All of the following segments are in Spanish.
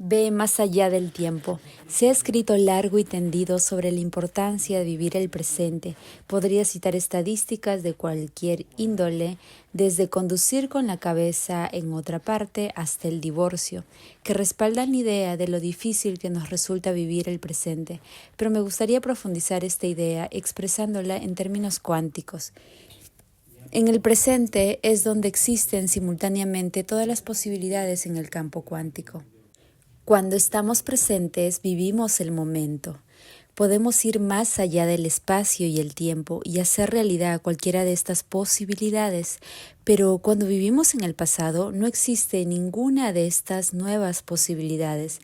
Ve más allá del tiempo. Se ha escrito largo y tendido sobre la importancia de vivir el presente. Podría citar estadísticas de cualquier índole, desde conducir con la cabeza en otra parte hasta el divorcio, que respaldan la idea de lo difícil que nos resulta vivir el presente. Pero me gustaría profundizar esta idea expresándola en términos cuánticos. En el presente es donde existen simultáneamente todas las posibilidades en el campo cuántico. Cuando estamos presentes, vivimos el momento. Podemos ir más allá del espacio y el tiempo y hacer realidad cualquiera de estas posibilidades, pero cuando vivimos en el pasado no existe ninguna de estas nuevas posibilidades.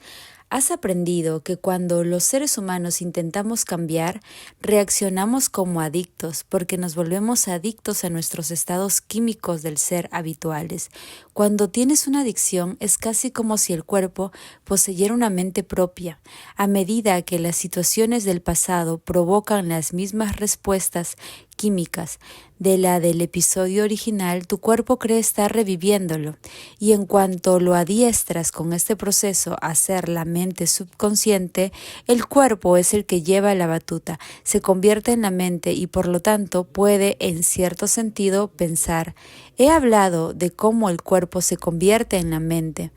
¿Has aprendido que cuando los seres humanos intentamos cambiar, reaccionamos como adictos porque nos volvemos adictos a nuestros estados químicos del ser habituales? Cuando tienes una adicción es casi como si el cuerpo poseyera una mente propia. A medida que las situaciones del pasado provocan las mismas respuestas químicas de la del episodio original, tu cuerpo cree estar reviviéndolo, y en cuanto lo adiestras con este proceso a ser la mente subconsciente, el cuerpo es el que lleva la batuta, se convierte en la mente y por lo tanto puede en cierto sentido pensar. He hablado de cómo el cuerpo se convierte en la mente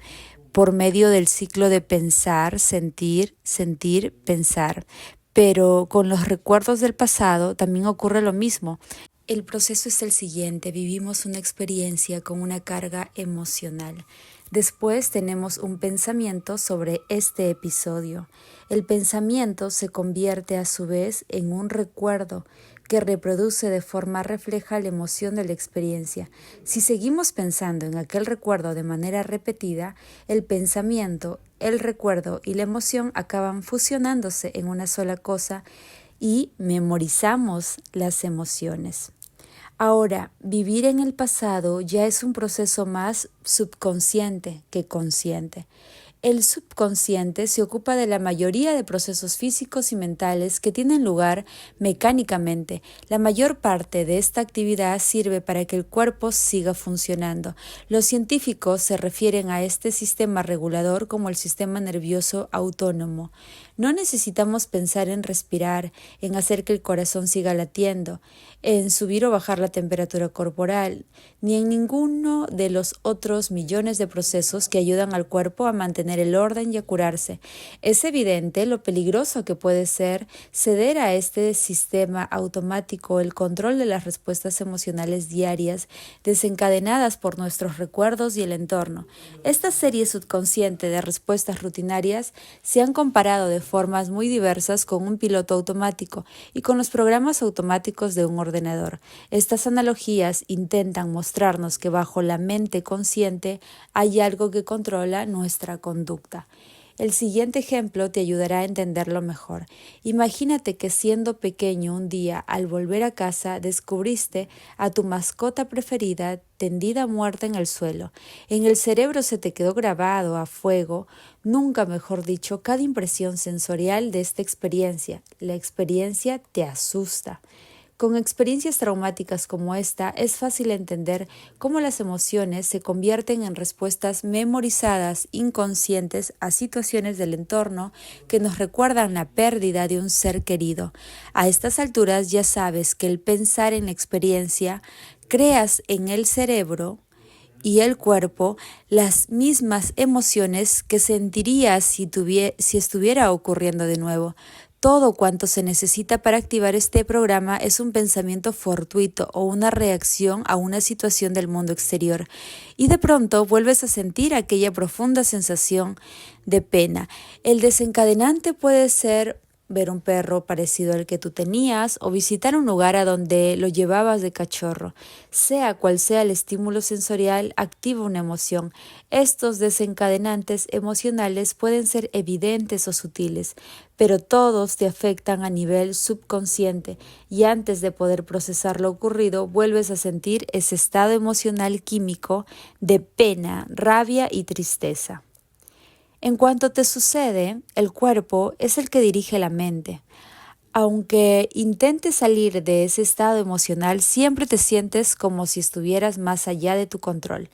por medio del ciclo de pensar, sentir, sentir, pensar. Pero con los recuerdos del pasado también ocurre lo mismo. El proceso es el siguiente: vivimos una experiencia con una carga emocional. Después tenemos un pensamiento sobre este episodio. El pensamiento se convierte a su vez en un recuerdo que reproduce de forma refleja la emoción de la experiencia. Si seguimos pensando en aquel recuerdo de manera repetida, el pensamiento, el recuerdo y la emoción acaban fusionándose en una sola cosa y memorizamos las emociones. Ahora, vivir en el pasado ya es un proceso más subconsciente que consciente. El subconsciente se ocupa de la mayoría de procesos físicos y mentales que tienen lugar mecánicamente. La mayor parte de esta actividad sirve para que el cuerpo siga funcionando. Los científicos se refieren a este sistema regulador como el sistema nervioso autónomo. No necesitamos pensar en respirar, en hacer que el corazón siga latiendo, en subir o bajar la temperatura corporal, ni en ninguno de los otros millones de procesos que ayudan al cuerpo a mantener el orden y a curarse. Es evidente lo peligroso que puede ser ceder a este sistema automático el control de las respuestas emocionales diarias desencadenadas por nuestros recuerdos y el entorno. Esta serie subconsciente de respuestas rutinarias se han comparado de formas muy diversas con un piloto automático y con los programas automáticos de un ordenador. Estas analogías intentan mostrarnos que bajo la mente consciente hay algo que controla nuestra conducta. El siguiente ejemplo te ayudará a entenderlo mejor. Imagínate que siendo pequeño un día, al volver a casa, descubriste a tu mascota preferida tendida muerta en el suelo. En el cerebro se te quedó grabado a fuego, nunca mejor dicho, cada impresión sensorial de esta experiencia. La experiencia te asusta. Con experiencias traumáticas como esta, es fácil entender cómo las emociones se convierten en respuestas memorizadas, inconscientes a situaciones del entorno que nos recuerdan la pérdida de un ser querido. A estas alturas ya sabes que el pensar en la experiencia creas en el cerebro y el cuerpo las mismas emociones que sentirías si estuviera ocurriendo de nuevo. Todo cuanto se necesita para activar este programa es un pensamiento fortuito o una reacción a una situación del mundo exterior. Y de pronto vuelves a sentir aquella profunda sensación de pena. El desencadenante puede ser ver un perro parecido al que tú tenías o visitar un lugar a donde lo llevabas de cachorro. Sea cual sea el estímulo sensorial, activa una emoción. Estos desencadenantes emocionales pueden ser evidentes o sutiles, pero todos te afectan a nivel subconsciente y antes de poder procesar lo ocurrido, vuelves a sentir ese estado emocional químico de pena, rabia y tristeza. En cuanto te sucede, el cuerpo es el que dirige la mente. Aunque intentes salir de ese estado emocional, siempre te sientes como si estuvieras más allá de tu control.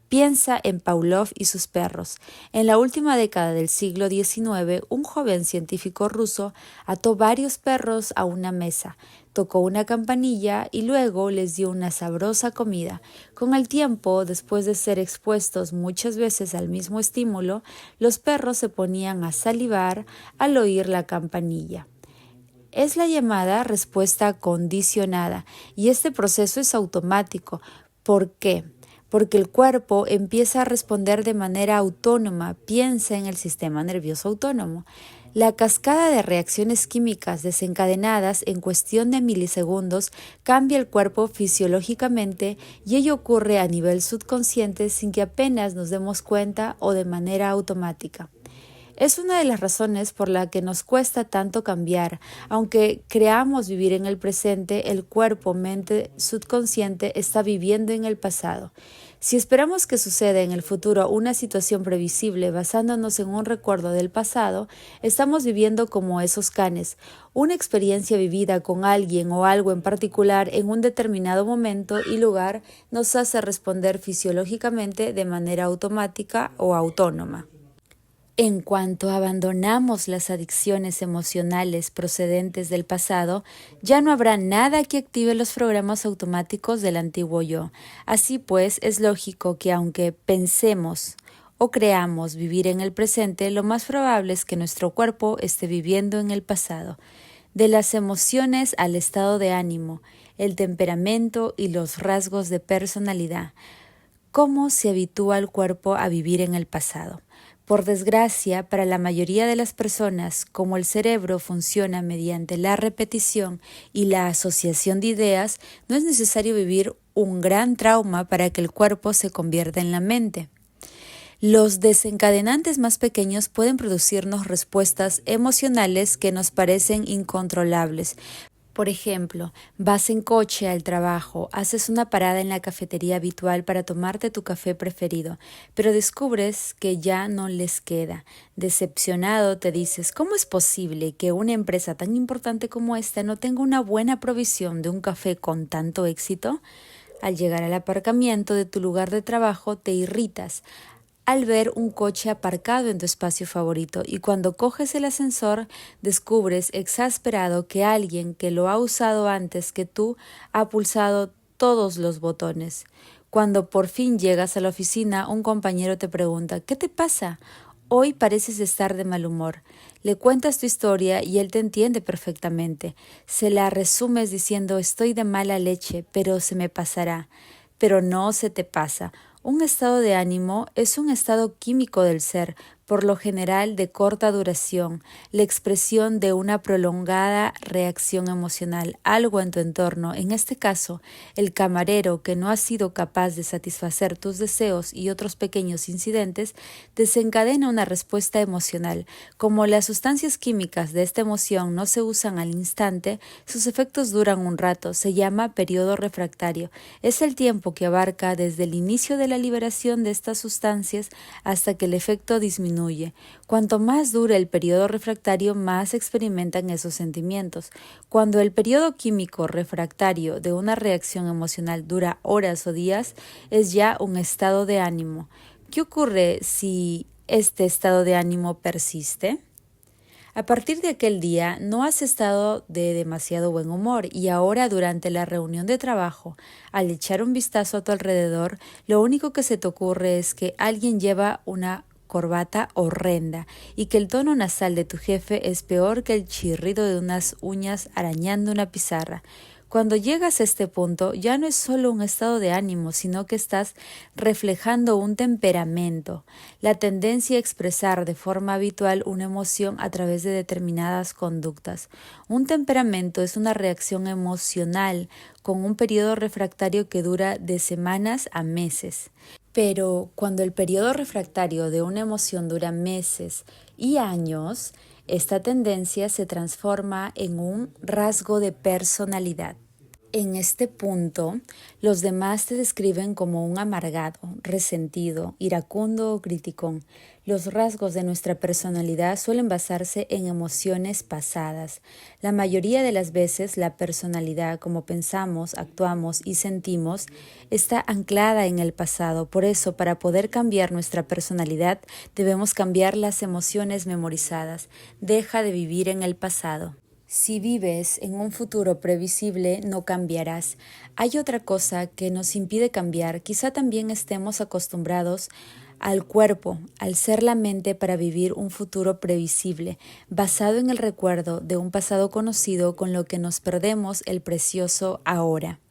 Piensa en Pavlov y sus perros. En la última década del siglo XIX, un joven científico ruso ató varios perros a una mesa, tocó una campanilla y luego les dio una sabrosa comida. Con el tiempo, después de ser expuestos muchas veces al mismo estímulo, los perros se ponían a salivar al oír la campanilla. Es la llamada respuesta condicionada y este proceso es automático. ¿Por qué? Porque el cuerpo empieza a responder de manera autónoma, piensa en el sistema nervioso autónomo. La cascada de reacciones químicas desencadenadas en cuestión de milisegundos cambia el cuerpo fisiológicamente y ello ocurre a nivel subconsciente sin que apenas nos demos cuenta o de manera automática. Es una de las razones por la que nos cuesta tanto cambiar. Aunque creamos vivir en el presente, el cuerpo, mente subconsciente está viviendo en el pasado. Si esperamos que suceda en el futuro una situación previsible basándonos en un recuerdo del pasado, estamos viviendo como esos canes. Una experiencia vivida con alguien o algo en particular en un determinado momento y lugar nos hace responder fisiológicamente de manera automática o autónoma. En cuanto abandonamos las adicciones emocionales procedentes del pasado, ya no habrá nada que active los programas automáticos del antiguo yo. Así pues, es lógico que aunque pensemos o creamos vivir en el presente, lo más probable es que nuestro cuerpo esté viviendo en el pasado. De las emociones al estado de ánimo, el temperamento y los rasgos de personalidad. ¿Cómo se habitúa el cuerpo a vivir en el pasado? Por desgracia, para la mayoría de las personas, como el cerebro funciona mediante la repetición y la asociación de ideas, no es necesario vivir un gran trauma para que el cuerpo se convierta en la mente. Los desencadenantes más pequeños pueden producirnos respuestas emocionales que nos parecen incontrolables. Por ejemplo, vas en coche al trabajo, haces una parada en la cafetería habitual para tomarte tu café preferido, pero descubres que ya no les queda. Decepcionado te dices, ¿cómo es posible que una empresa tan importante como esta no tenga una buena provisión de un café con tanto éxito? Al llegar al aparcamiento de tu lugar de trabajo te irritas al ver un coche aparcado en tu espacio favorito y cuando coges el ascensor descubres exasperado que alguien que lo ha usado antes que tú ha pulsado todos los botones. Cuando por fin llegas a la oficina, un compañero te pregunta, ¿qué te pasa? Hoy pareces estar de mal humor. Le cuentas tu historia y él te entiende perfectamente. Se la resumes diciendo, estoy de mala leche, pero se me pasará. Pero no se te pasa. Un estado de ánimo es un estado químico del ser, por lo general de corta duración, la expresión de una prolongada reacción emocional, algo en tu entorno, en este caso, el camarero que no ha sido capaz de satisfacer tus deseos y otros pequeños incidentes, desencadena una respuesta emocional. Como las sustancias químicas de esta emoción no se usan al instante, sus efectos duran un rato, se llama periodo refractario. Es el tiempo que abarca desde el inicio de la liberación de estas sustancias hasta que el efecto disminuye. Cuanto más dura el periodo refractario, más experimentan esos sentimientos. Cuando el periodo químico refractario de una reacción emocional dura horas o días, es ya un estado de ánimo. ¿Qué ocurre si este estado de ánimo persiste? A partir de aquel día no has estado de demasiado buen humor y ahora durante la reunión de trabajo, al echar un vistazo a tu alrededor, lo único que se te ocurre es que alguien lleva una corbata horrenda y que el tono nasal de tu jefe es peor que el chirrido de unas uñas arañando una pizarra. Cuando llegas a este punto, ya no es solo un estado de ánimo, sino que estás reflejando un temperamento, la tendencia a expresar de forma habitual una emoción a través de determinadas conductas. Un temperamento es una reacción emocional con un periodo refractario que dura de semanas a meses. Pero cuando el periodo refractario de una emoción dura meses y años, esta tendencia se transforma en un rasgo de personalidad. En este punto, los demás te describen como un amargado, resentido, iracundo o criticón. Los rasgos de nuestra personalidad suelen basarse en emociones pasadas. La mayoría de las veces la personalidad, como pensamos, actuamos y sentimos, está anclada en el pasado. Por eso, para poder cambiar nuestra personalidad, debemos cambiar las emociones memorizadas. Deja de vivir en el pasado. Si vives en un futuro previsible, no cambiarás. Hay otra cosa que nos impide cambiar. Quizá también estemos acostumbrados al cuerpo, al ser la mente para vivir un futuro previsible, basado en el recuerdo de un pasado conocido con lo que nos perdemos el precioso ahora.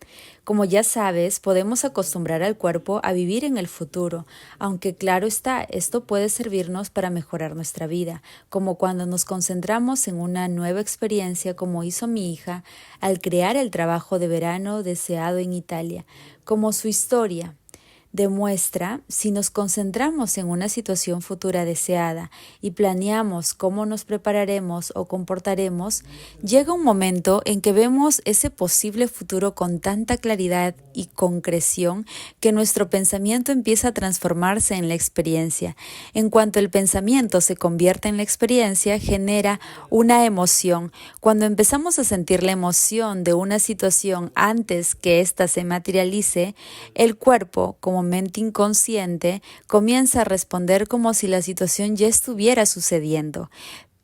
Como ya sabes, podemos acostumbrar al cuerpo a vivir en el futuro, aunque claro está, esto puede servirnos para mejorar nuestra vida, como cuando nos concentramos en una nueva experiencia como hizo mi hija al crear el trabajo de verano deseado en Italia, como su historia demuestra, si nos concentramos en una situación futura deseada y planeamos cómo nos prepararemos o comportaremos, llega un momento en que vemos ese posible futuro con tanta claridad y concreción que nuestro pensamiento empieza a transformarse en la experiencia. En cuanto el pensamiento se convierte en la experiencia, genera una emoción. Cuando empezamos a sentir la emoción de una situación antes que ésta se materialice, el cuerpo, como mente inconsciente, comienza a responder como si la situación ya estuviera sucediendo.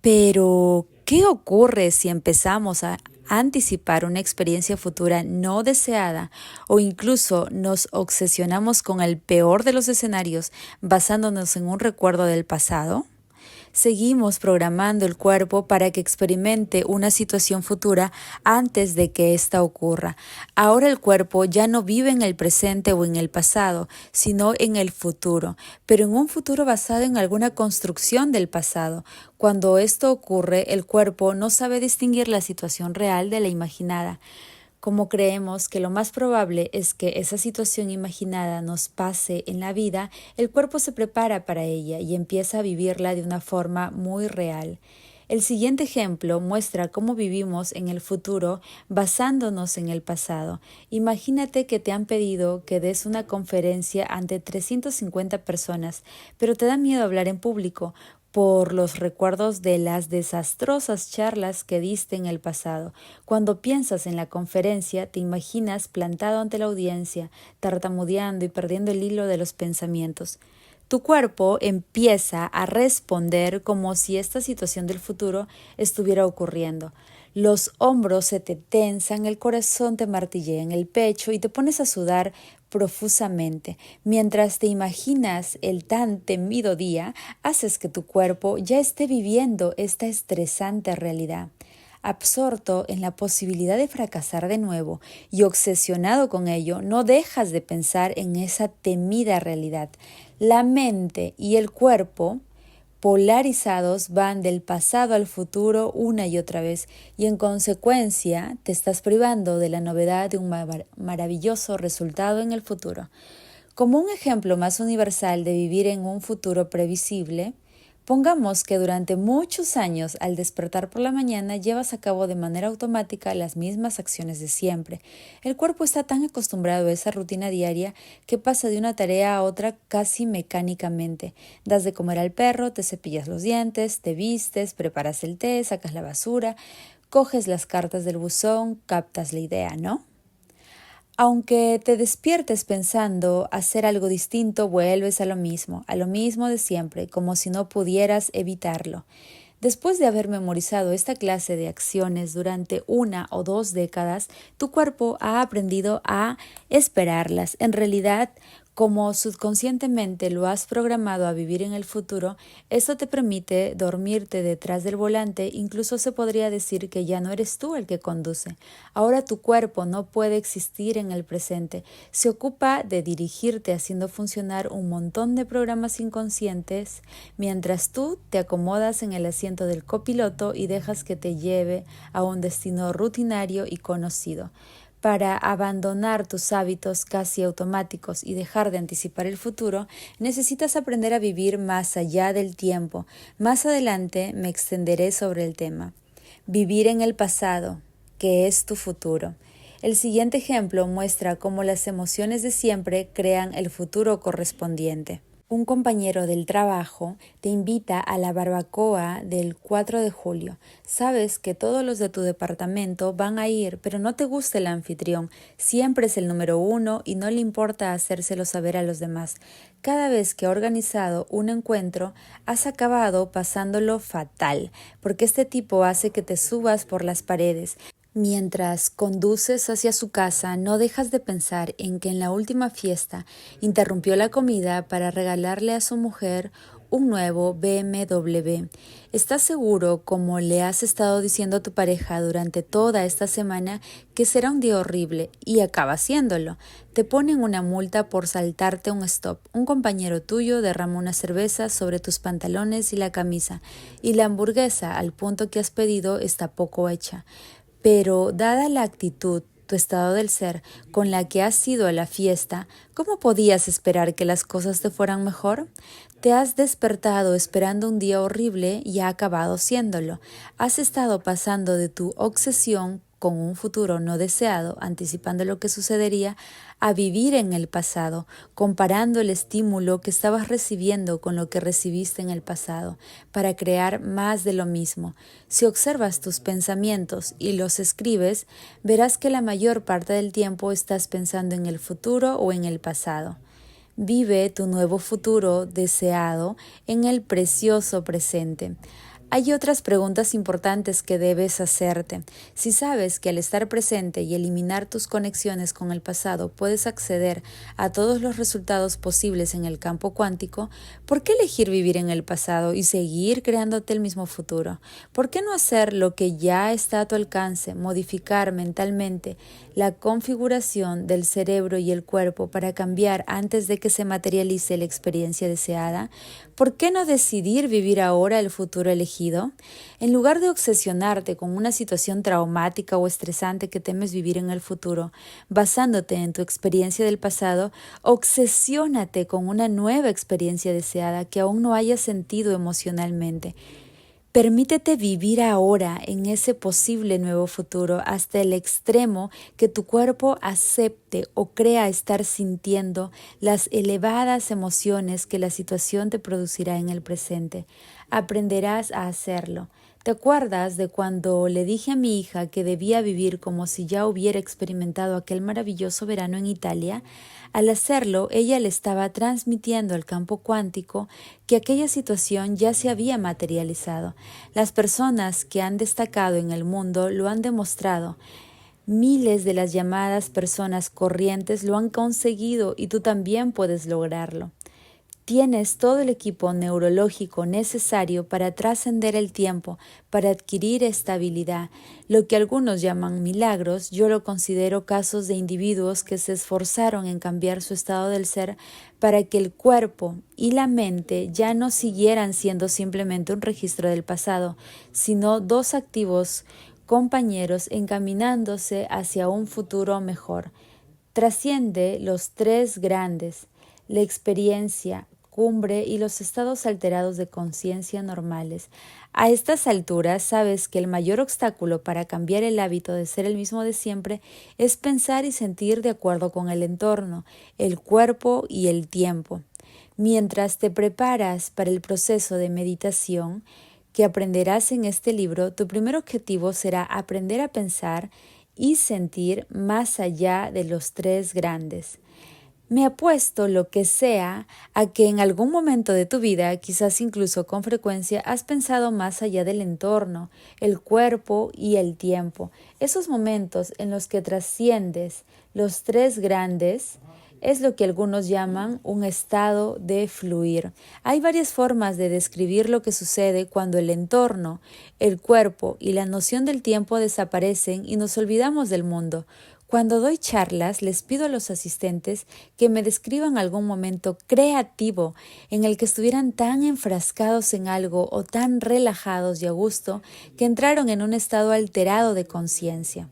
Pero, ¿qué ocurre si empezamos a anticipar una experiencia futura no deseada o incluso nos obsesionamos con el peor de los escenarios basándonos en un recuerdo del pasado? Seguimos programando el cuerpo para que experimente una situación futura antes de que ésta ocurra. Ahora el cuerpo ya no vive en el presente o en el pasado, sino en el futuro, pero en un futuro basado en alguna construcción del pasado. Cuando esto ocurre, el cuerpo no sabe distinguir la situación real de la imaginada. Como creemos que lo más probable es que esa situación imaginada nos pase en la vida, el cuerpo se prepara para ella y empieza a vivirla de una forma muy real. El siguiente ejemplo muestra cómo vivimos en el futuro basándonos en el pasado. Imagínate que te han pedido que des una conferencia ante 350 personas, pero te da miedo hablar en público por los recuerdos de las desastrosas charlas que diste en el pasado. Cuando piensas en la conferencia, te imaginas plantado ante la audiencia, tartamudeando y perdiendo el hilo de los pensamientos. Tu cuerpo empieza a responder como si esta situación del futuro estuviera ocurriendo. Los hombros se te tensan, el corazón te martillea en el pecho y te pones a sudar profusamente. Mientras te imaginas el tan temido día, haces que tu cuerpo ya esté viviendo esta estresante realidad. Absorto en la posibilidad de fracasar de nuevo y obsesionado con ello, no dejas de pensar en esa temida realidad. La mente y el cuerpo polarizados van del pasado al futuro una y otra vez y en consecuencia te estás privando de la novedad de un maravilloso resultado en el futuro. Como un ejemplo más universal de vivir en un futuro previsible, pongamos que durante muchos años al despertar por la mañana llevas a cabo de manera automática las mismas acciones de siempre. El cuerpo está tan acostumbrado a esa rutina diaria que pasa de una tarea a otra casi mecánicamente. Das de comer al perro, te cepillas los dientes, te vistes, preparas el té, sacas la basura, coges las cartas del buzón, captas la idea, ¿no? Aunque te despiertes pensando hacer algo distinto, vuelves a lo mismo de siempre, como si no pudieras evitarlo. Después de haber memorizado esta clase de acciones durante 1 o 2 décadas, tu cuerpo ha aprendido a esperarlas. En realidad, como subconscientemente lo has programado a vivir en el futuro, esto te permite dormirte detrás del volante, incluso se podría decir que ya no eres tú el que conduce. Ahora tu cuerpo no puede existir en el presente, se ocupa de dirigirte haciendo funcionar un montón de programas inconscientes, mientras tú te acomodas en el asiento del copiloto y dejas que te lleve a un destino rutinario y conocido. Para abandonar tus hábitos casi automáticos y dejar de anticipar el futuro, necesitas aprender a vivir más allá del tiempo. Más adelante me extenderé sobre el tema. Vivir en el pasado, que es tu futuro. El siguiente ejemplo muestra cómo las emociones de siempre crean el futuro correspondiente. Un compañero del trabajo te invita a la barbacoa del 4 de julio. Sabes que todos los de tu departamento van a ir, pero no te gusta el anfitrión. Siempre es el número 1 y no le importa hacérselo saber a los demás. Cada vez que ha organizado un encuentro, has acabado pasándolo fatal, porque este tipo hace que te subas por las paredes. Mientras conduces hacia su casa, no dejas de pensar en que en la última fiesta interrumpió la comida para regalarle a su mujer un nuevo BMW. ¿Estás seguro, como le has estado diciendo a tu pareja durante toda esta semana, que será un día horrible? Y acaba haciéndolo. Te ponen una multa por saltarte un stop. Un compañero tuyo derramó una cerveza sobre tus pantalones y la camisa, y la hamburguesa, al punto que has pedido, está poco hecha. Pero, dada la actitud, tu estado del ser, con la que has ido a la fiesta, ¿cómo podías esperar que las cosas te fueran mejor? Te has despertado esperando un día horrible y ha acabado siéndolo. Has estado pasando de tu obsesión con un futuro no deseado, anticipando lo que sucedería, a vivir en el pasado, comparando el estímulo que estabas recibiendo con lo que recibiste en el pasado, para crear más de lo mismo. Si observas tus pensamientos y los escribes, verás que la mayor parte del tiempo estás pensando en el futuro o en el pasado. Vive tu nuevo futuro deseado en el precioso presente. Hay otras preguntas importantes que debes hacerte. Si sabes que al estar presente y eliminar tus conexiones con el pasado puedes acceder a todos los resultados posibles en el campo cuántico, ¿por qué elegir vivir en el pasado y seguir creándote el mismo futuro? ¿Por qué no hacer lo que ya está a tu alcance, modificar mentalmente la configuración del cerebro y el cuerpo para cambiar antes de que se materialice la experiencia deseada? ¿Por qué no decidir vivir ahora el futuro elegido? En lugar de obsesionarte con una situación traumática o estresante que temes vivir en el futuro, basándote en tu experiencia del pasado, obsesiónate con una nueva experiencia deseada que aún no hayas sentido emocionalmente. Permítete vivir ahora en ese posible nuevo futuro hasta el extremo que tu cuerpo acepte o crea estar sintiendo las elevadas emociones que la situación te producirá en el presente. Aprenderás a hacerlo. ¿Te acuerdas de cuando le dije a mi hija que debía vivir como si ya hubiera experimentado aquel maravilloso verano en Italia? Al hacerlo, ella le estaba transmitiendo al campo cuántico que aquella situación ya se había materializado. Las personas que han destacado en el mundo lo han demostrado. Miles de las llamadas personas corrientes lo han conseguido y tú también puedes lograrlo. Tienes todo el equipo neurológico necesario para trascender el tiempo, para adquirir estabilidad. Lo que algunos llaman milagros, yo lo considero casos de individuos que se esforzaron en cambiar su estado del ser para que el cuerpo y la mente ya no siguieran siendo simplemente un registro del pasado, sino dos activos compañeros encaminándose hacia un futuro mejor. Trasciende los tres grandes: la experiencia, cumbre y los estados alterados de conciencia normales. A estas alturas sabes que el mayor obstáculo para cambiar el hábito de ser el mismo de siempre es pensar y sentir de acuerdo con el entorno, el cuerpo y el tiempo. Mientras te preparas para el proceso de meditación que aprenderás en este libro, tu primer objetivo será aprender a pensar y sentir más allá de los tres grandes. Me apuesto lo que sea a que en algún momento de tu vida, quizás incluso con frecuencia, has pensado más allá del entorno, el cuerpo y el tiempo. Esos momentos en los que trasciendes los tres grandes es lo que algunos llaman un estado de fluir. Hay varias formas de describir lo que sucede cuando el entorno, el cuerpo y la noción del tiempo desaparecen y nos olvidamos del mundo. Cuando doy charlas, les pido a los asistentes que me describan algún momento creativo en el que estuvieran tan enfrascados en algo o tan relajados y a gusto que entraron en un estado alterado de conciencia.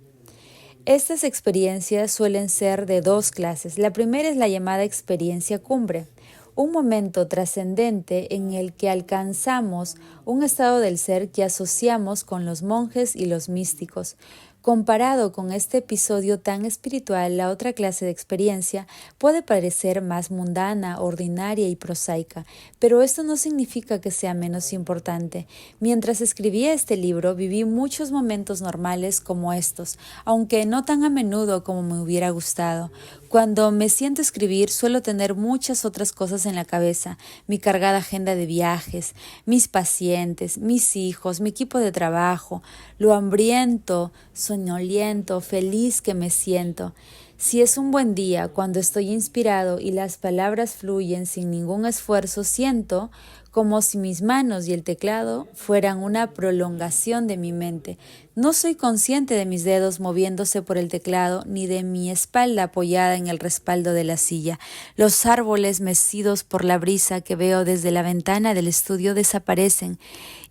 Estas experiencias suelen ser de dos clases. La primera es la llamada experiencia cumbre, un momento trascendente en el que alcanzamos un estado del ser que asociamos con los monjes y los místicos. Comparado con este episodio tan espiritual, la otra clase de experiencia puede parecer más mundana, ordinaria y prosaica, pero esto no significa que sea menos importante. Mientras escribía este libro, viví muchos momentos normales como estos, aunque no tan a menudo como me hubiera gustado. Cuando me siento a escribir, suelo tener muchas otras cosas en la cabeza: mi cargada agenda de viajes, mis pacientes, mis hijos, mi equipo de trabajo, lo hambriento, soñoliento, feliz que me siento. Si es un buen día, cuando estoy inspirado y las palabras fluyen sin ningún esfuerzo, siento como si mis manos y el teclado fueran una prolongación de mi mente. No soy consciente de mis dedos moviéndose por el teclado ni de mi espalda apoyada en el respaldo de la silla. Los árboles mecidos por la brisa que veo desde la ventana del estudio desaparecen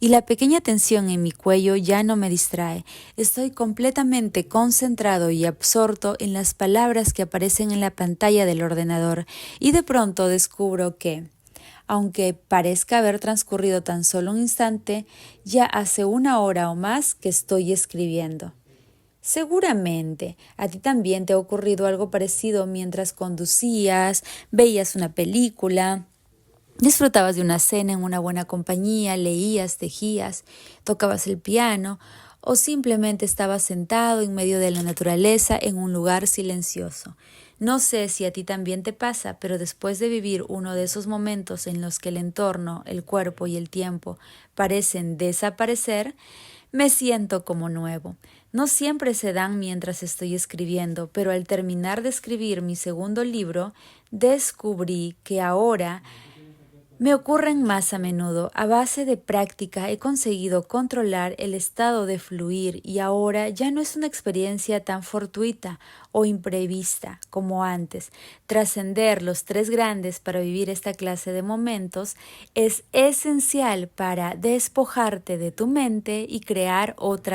y la pequeña tensión en mi cuello ya no me distrae. Estoy completamente concentrado y absorto en las palabras que aparecen en la pantalla del ordenador y de pronto descubro que, aunque parezca haber transcurrido tan solo un instante, ya hace 1 hora o más que estoy escribiendo. Seguramente a ti también te ha ocurrido algo parecido mientras conducías, veías una película, disfrutabas de una cena en una buena compañía, leías, tejías, tocabas el piano o simplemente estabas sentado en medio de la naturaleza en un lugar silencioso. No sé si a ti también te pasa, pero después de vivir uno de esos momentos en los que el entorno, el cuerpo y el tiempo parecen desaparecer, me siento como nuevo. No siempre se dan mientras estoy escribiendo, pero al terminar de escribir mi segundo libro, descubrí que ahora me ocurren más a menudo. A base de práctica he conseguido controlar el estado de fluir y ahora ya no es una experiencia tan fortuita o imprevista como antes. Trascender los 3 grandes para vivir esta clase de momentos es esencial para despojarte de tu mente y crear otra